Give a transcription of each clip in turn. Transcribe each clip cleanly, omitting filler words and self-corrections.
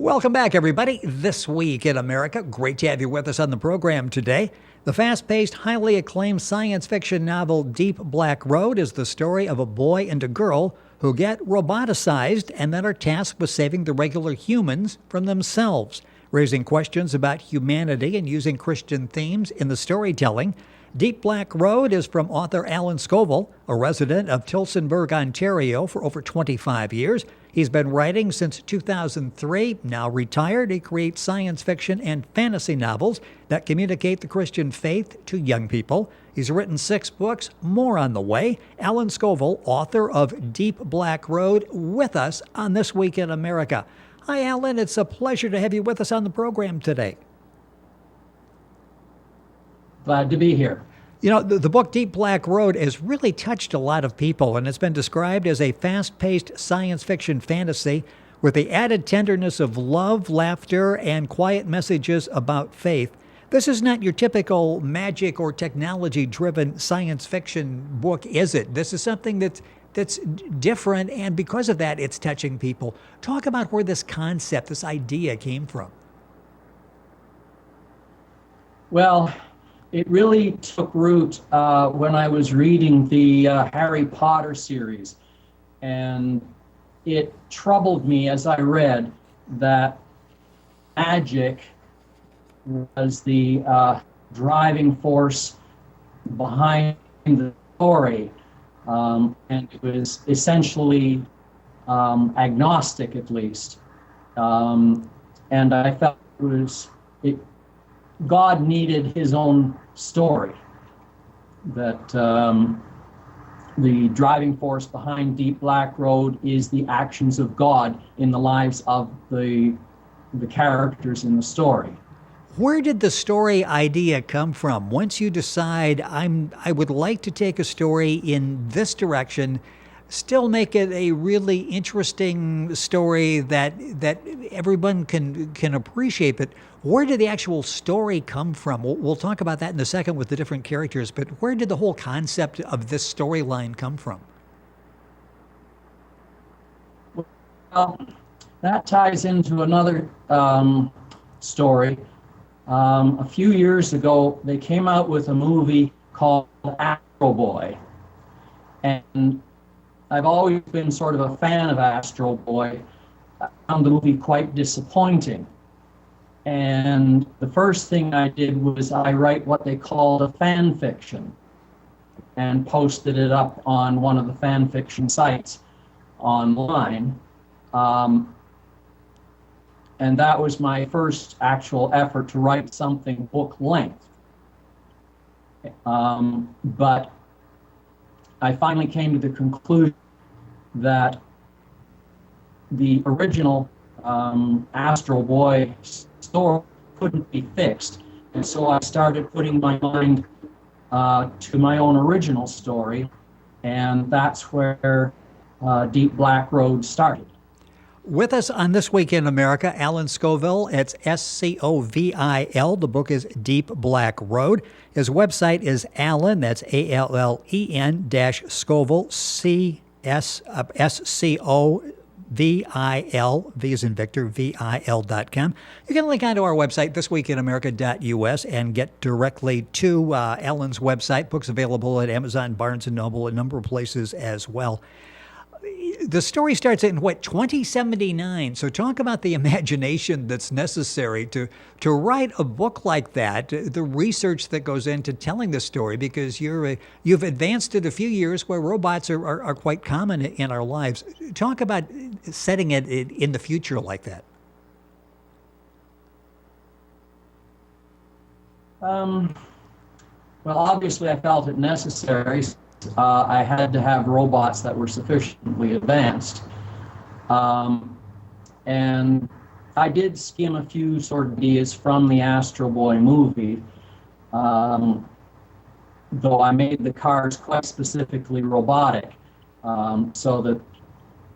Welcome back, everybody. This Week in America. Great to have you with us on the program today. The fast-paced, highly acclaimed science fiction novel Deep Black Road is the story of a boy and a girl who get roboticized and then are tasked with saving the regular humans from themselves, raising questions about humanity and using Christian themes in the storytelling. Deep Black Road is from author Alan Scovil, a resident of Tillsonburg, Ontario for over 25 years. He's been writing since 2003. Now retired, he creates science fiction and fantasy novels that communicate the Christian faith to young people. He's written 6 books, more on the way. Alan Scovil, author of Deep Black Road, with us on This Week in America. Hi, Alan. It's a pleasure to have you with us on the program today. Glad to be here. You know, the book Deep Black Road has really touched a lot of people, and it's been described as a fast-paced science fiction fantasy with the added tenderness of love, laughter, and quiet messages about faith. This is not your typical magic or technology-driven science fiction book, is it? This is something that's different, and because of that, it's touching people. Talk about where this concept, this idea came from. Well, it really took root when I was reading the Harry Potter series, and it troubled me as I read that magic was the driving force behind the story, and it was essentially agnostic, at least, and I felt God needed his own story, that the driving force behind Deep Black Road is the actions of God in the lives of the characters in the story. Where did the story idea come from? Once you decide, I would like to take a story in this direction, still make it a really interesting story that everyone can appreciate, but where did the actual story come from? We'll talk about that in a second with the different characters, but where did the whole concept of this storyline come from? Well, that ties into another story. A few years ago, they came out with a movie called Astro Boy, and I've always been sort of a fan of Astro Boy. I found the movie quite disappointing. And the first thing I did was I write what they called a fan fiction and posted it up on one of the fan fiction sites online. And that was my first actual effort to write something book length. But I finally came to the conclusion that the original Astro Boy story couldn't be fixed. And so I started putting my mind to my own original story, and that's where Deep Black Road started. With us on This Week in America, Alan Scovil. It's Scovil. The book is Deep Black Road. His website is Alan, that's ALLEN Scovil, SCOVIL, V as in Victor, VIL.com. You can link onto our website, thisweekinamerica.us, and get directly to Alan's website. Books available at Amazon, Barnes & Noble, a number of places as well. The story starts in, 2079. So talk about the imagination that's necessary to write a book like that, the research that goes into telling the story, because you've advanced it a few years where robots are quite common in our lives. Talk about setting it in the future like that. Well, obviously I felt it necessary. I had to have robots that were sufficiently advanced. And I did skim a few sort of ideas from the Astro Boy movie, though I made the cars quite specifically robotic, so that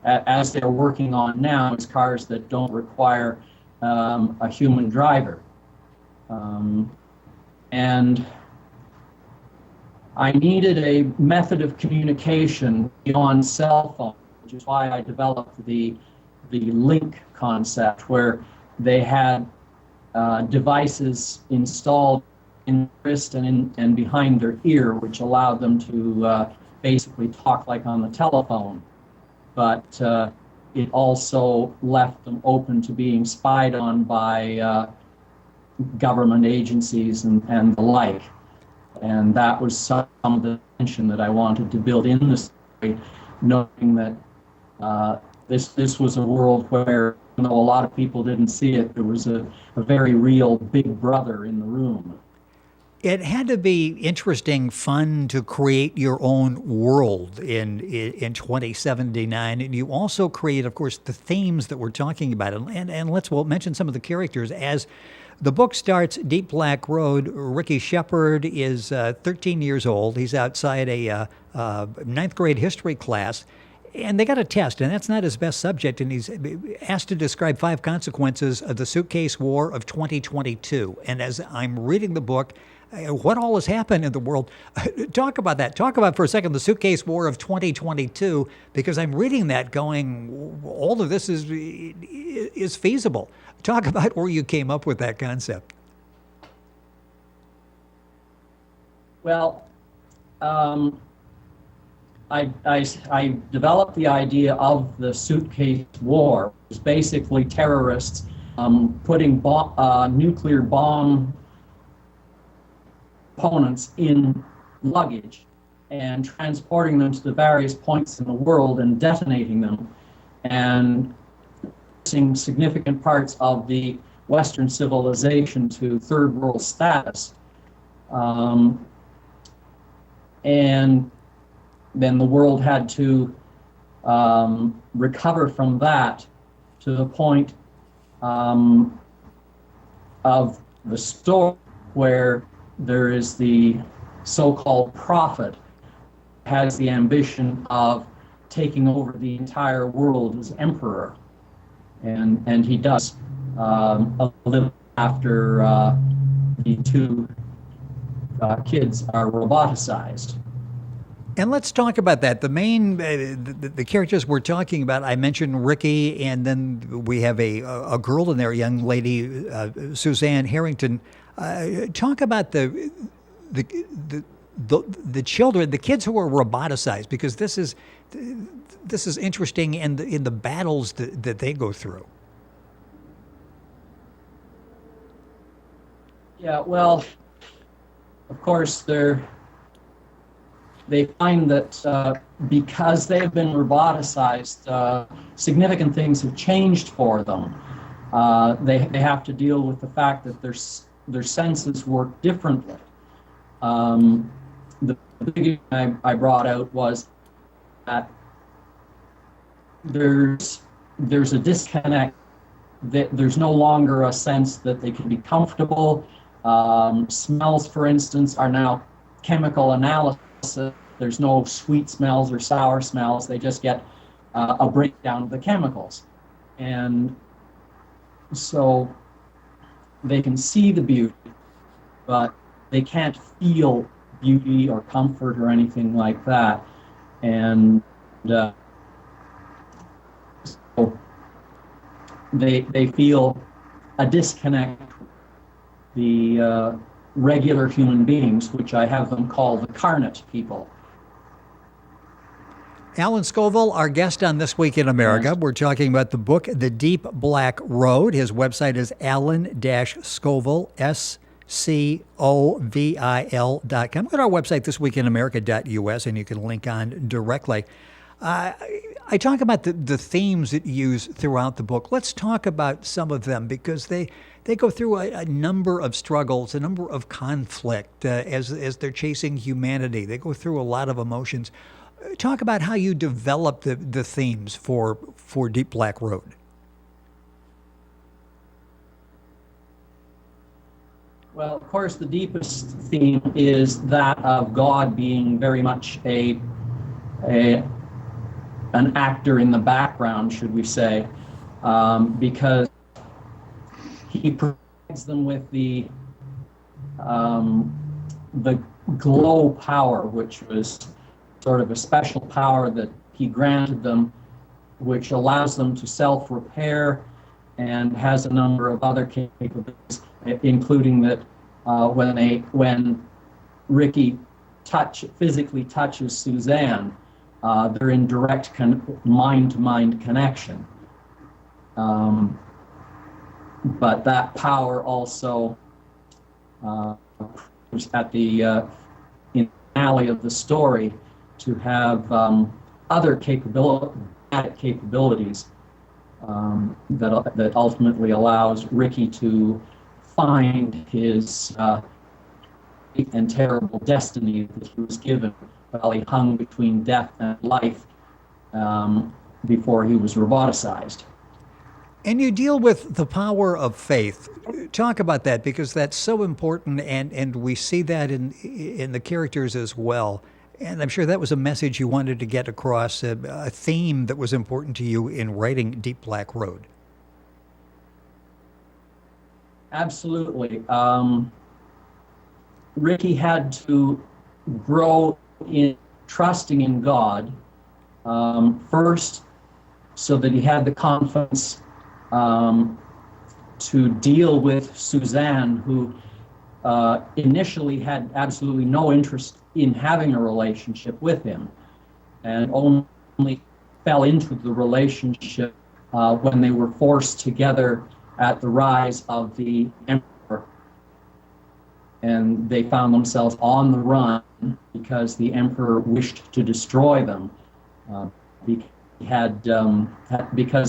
as they're working on now, it's cars that don't require a human driver. And I needed a method of communication beyond cell phone, which is why I developed the the link concept, where they had devices installed in the wrist and behind their ear, which allowed them to basically talk like on the telephone. But it also left them open to being spied on by government agencies and the like. And that was some of the tension that I wanted to build in the story, knowing that this was a world where, even though a lot of people didn't see it, there was a very real big brother in the room. It had to be interesting, fun to create your own world in 2079, and you also create, of course, the themes that we're talking about. And we'll mention some of the characters as the book starts. Deep Black Road. Ricky Sheppard is 13 years old. He's outside a ninth grade history class. And they got a test, and that's not his best subject, and he's asked to describe 5 consequences of the suitcase war of 2022. And as I'm reading the book, what all has happened in the world? Talk about that. Talk about for a second the suitcase war of 2022, because I'm reading that going, all of this is feasible. Talk about where you came up with that concept. Well, I developed the idea of the suitcase war. It was basically terrorists putting nuclear bomb components in luggage and transporting them to the various points in the world and detonating them, and reducing significant parts of the Western civilization to third world status. And then the world had to recover from that to the point of the story where there is the so-called prophet, has the ambition of taking over the entire world as emperor, and he does a little after the 2 kids are roboticized. And let's talk about that. The main, the characters we're talking about, I mentioned Ricky, and then we have a girl in there, a young lady, Suzanne Harrington. Talk about the children, the kids who are roboticized, because this is interesting in the battles that they go through. Yeah, well, of course, they find that because they have been roboticized, significant things have changed for them. They have to deal with the fact that their senses work differently. The big thing I brought out was that there's a disconnect, that there's no longer a sense that they can be comfortable. Smells, for instance, are now chemical analysis. There's no sweet smells or sour smells. They just get a breakdown of the chemicals. And so they can see the beauty, but they can't feel beauty or comfort or anything like that. And so they feel a disconnect with the regular human beings, which I have them call the carnate people. Alan Scovil, our guest on This Week in America. Yes. We're talking about the book, The Deep Black Road. His website is alan-scovil, SCOVIL.com. Go to our website, thisweekinamerica.us, and you can link on directly. I talk about the themes that you use throughout the book. Let's talk about some of them, because they go through a number of struggles, a number of conflict as they're chasing humanity. They go through a lot of emotions. Talk about how you develop the themes for Deep Black Road. Well, of course, the deepest theme is that of God being very much an actor in the background, should we say, because he provides them with the glow power, which was sort of a special power that he granted them which allows them to self-repair and has a number of other capabilities, including that when Ricky physically touches Suzanne, they're in direct mind-to-mind connection. But that power also, at the in the finale of the story, to have other capabilities that ultimately allows Ricky to find his and terrible destiny that he was given while he hung between death and life before he was roboticized. And you deal with the power of faith. Talk about that, because that's so important, and we see that in the characters as well. And I'm sure that was a message you wanted to get across, a theme that was important to you in writing Deep Black Road. Absolutely. Ricky had to grow in trusting in God first, so that he had the confidence to deal with Suzanne, who initially had absolutely no interest in having a relationship with him, and only fell into the relationship when they were forced together at the rise of the emperor. And they found themselves on the run because the emperor wished to destroy them because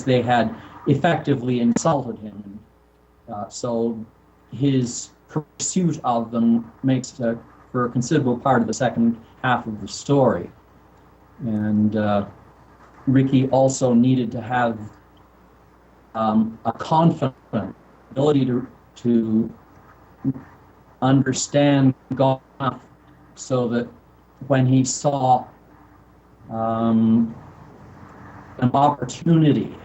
they had effectively insulted him. So his pursuit of them makes for a considerable part of the second half of the story. And Ricky also needed to have a confident ability to understand God enough so that when he saw an opportunity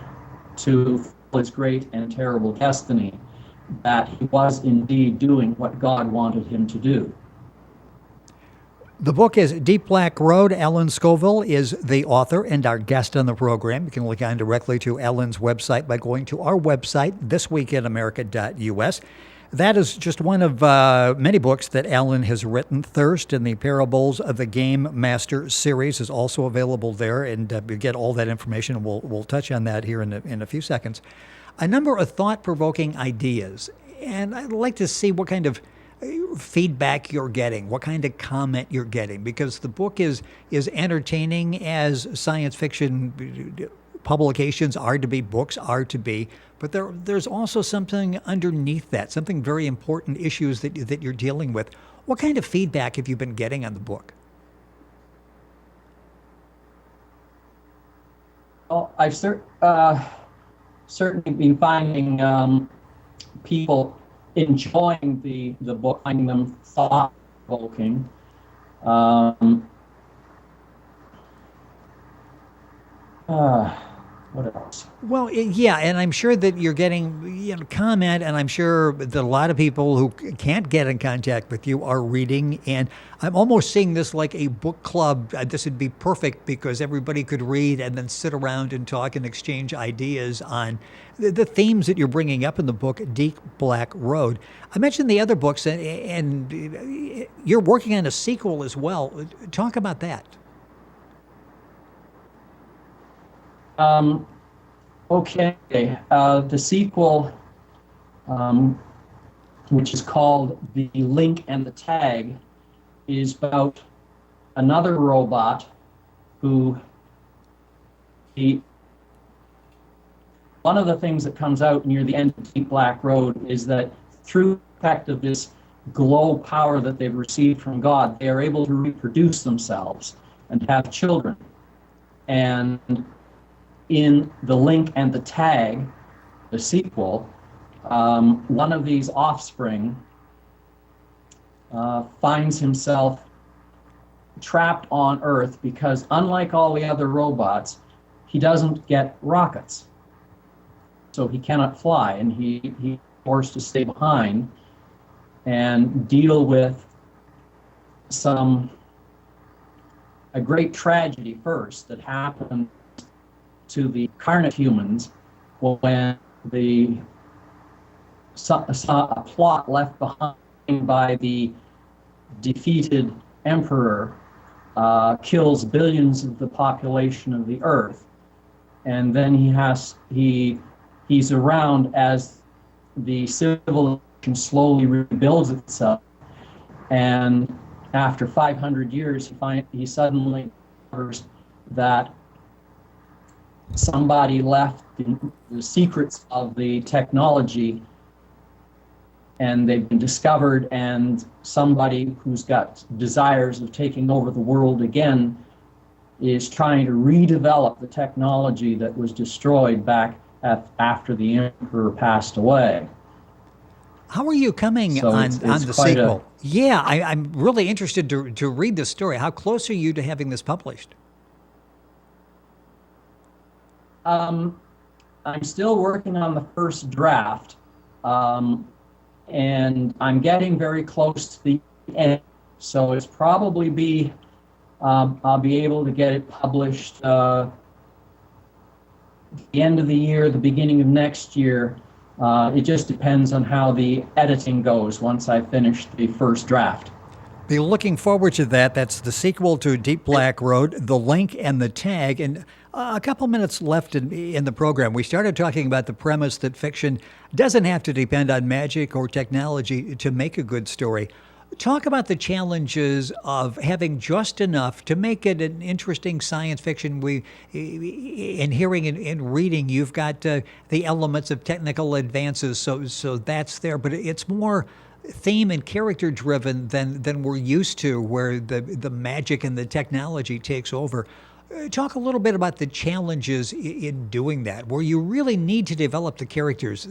to fulfill his great and terrible destiny, that he was indeed doing what God wanted him to do. The book is Deep Black Road. Ellen Scovil is the author and our guest on the program. You can log on directly to Ellen's website by going to our website, thisweekinamerica.us. That is just one of many books that Ellen has written. Thirst and the Parables of the Game Master series is also available there, and you get all that information, and we'll touch on that here in a few seconds. A number of thought-provoking ideas, and I'd like to see what kind of feedback you're getting, what kind of comment you're getting, because the book is entertaining as science fiction publications are to be, books are to be, but there's also something underneath that, something very important, issues that you're dealing with. What kind of feedback have you been getting on the book? Well, I've certainly been finding people enjoying the book, finding them thought-provoking. What else? Well, yeah, and I'm sure that you're getting comment, and I'm sure that a lot of people who can't get in contact with you are reading, and I'm almost seeing this like a book club. This would be perfect because everybody could read and then sit around and talk and exchange ideas on the themes that you're bringing up in the book, Deep Black Road. I mentioned the other books, and you're working on a sequel as well. Talk about that. Okay, the sequel, which is called The Link and the Tag, is about another robot who one of the things that comes out near the end of Deep Black Road is that through the effect of this glow power that they've received from God, they are able to reproduce themselves and have children. And in The Link and the Tag, the sequel, one of these offspring finds himself trapped on Earth because, unlike all the other robots, he doesn't get rockets. So he cannot fly, and he's forced to stay behind and deal with a great tragedy first that happened to the carnate humans when a plot left behind by the defeated emperor kills billions of the population of the earth, and then he's around as the civilization slowly rebuilds itself, and after 500 years he suddenly discovers that somebody left the secrets of the technology, and they've been discovered, and somebody who's got desires of taking over the world again is trying to redevelop the technology that was destroyed back after the emperor passed away. How are you coming So on it's the quite sequel? Yeah, I'm really interested to read the story. How close are you to having this published? I'm still working on the first draft, and I'm getting very close to the end. So it's probably I'll be able to get it published the end of the year, the beginning of next year. It just depends on how the editing goes once I finish the first draft. Be looking forward to that. That's the sequel to Deep Black Road, the link and the tag. And a couple minutes left in the program. We started talking about the premise that fiction doesn't have to depend on magic or technology to make a good story. Talk about the challenges of having just enough to make it an interesting science fiction. In hearing and reading, you've got the elements of technical advances, so that's there. But it's more theme and character driven than we're used to, where the magic and the technology takes over. Talk a little bit about the challenges in doing that, where you really need to develop the characters.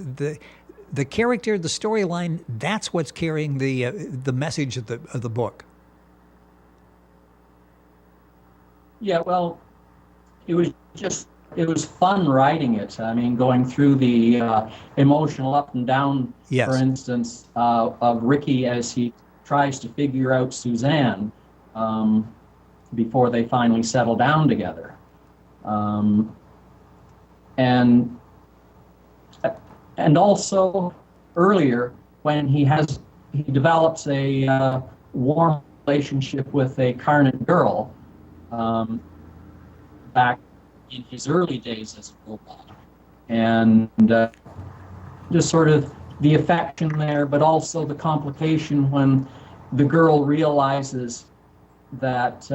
The character, the storyline, that's what's carrying the message of the book. Yeah, well, it was fun writing it. I mean, going through the emotional up and down, Yes. for instance, of Ricky as he tries to figure out Suzanne before they finally settle down together. And also earlier, when he develops a warm relationship with a carnate girl back in his early days as a robot, and just sort of the affection there, but also the complication when the girl realizes that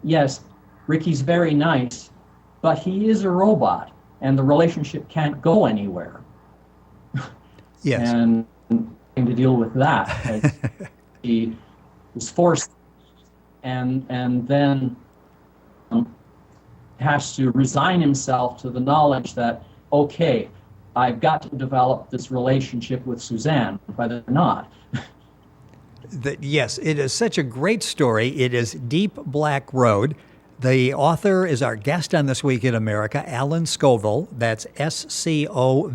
yes, Ricky's very nice, but he is a robot, and the relationship can't go anywhere. Yes. And having to deal with that, as he was forced, and then has to resign himself to the knowledge that, okay, I've got to develop this relationship with Suzanne, whether or not. Yes, it is such a great story. It is Deep Black Road. The author is our guest on This Week in America, Alan Scovil. That's Scovil.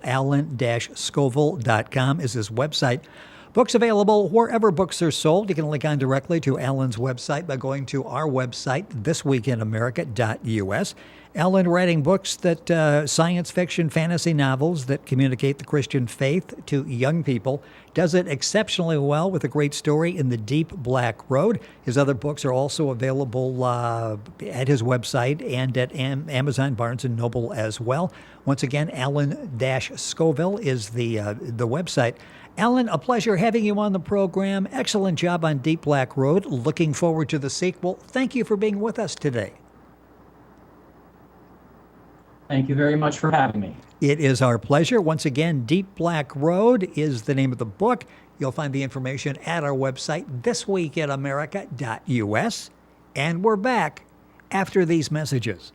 Alan-Scovil.com is his website. Books available wherever books are sold. You can link on directly to Alan's website by going to our website, thisweekinamerica.us. Alan writing books that science fiction, fantasy novels that communicate the Christian faith to young people. Does it exceptionally well with a great story in The Deep Black Road. His other books are also available at his website and at Amazon, Barnes & Noble as well. Once again, Alan-Scovil is the website. Alan, a pleasure having you on the program. Excellent job on Deep Black Road. Looking forward to the sequel. Thank you for being with us today. Thank you very much for having me. It is our pleasure. Once again, Deep Black Road is the name of the book. You'll find the information at our website, thisweekinamerica.us. And we're back after these messages.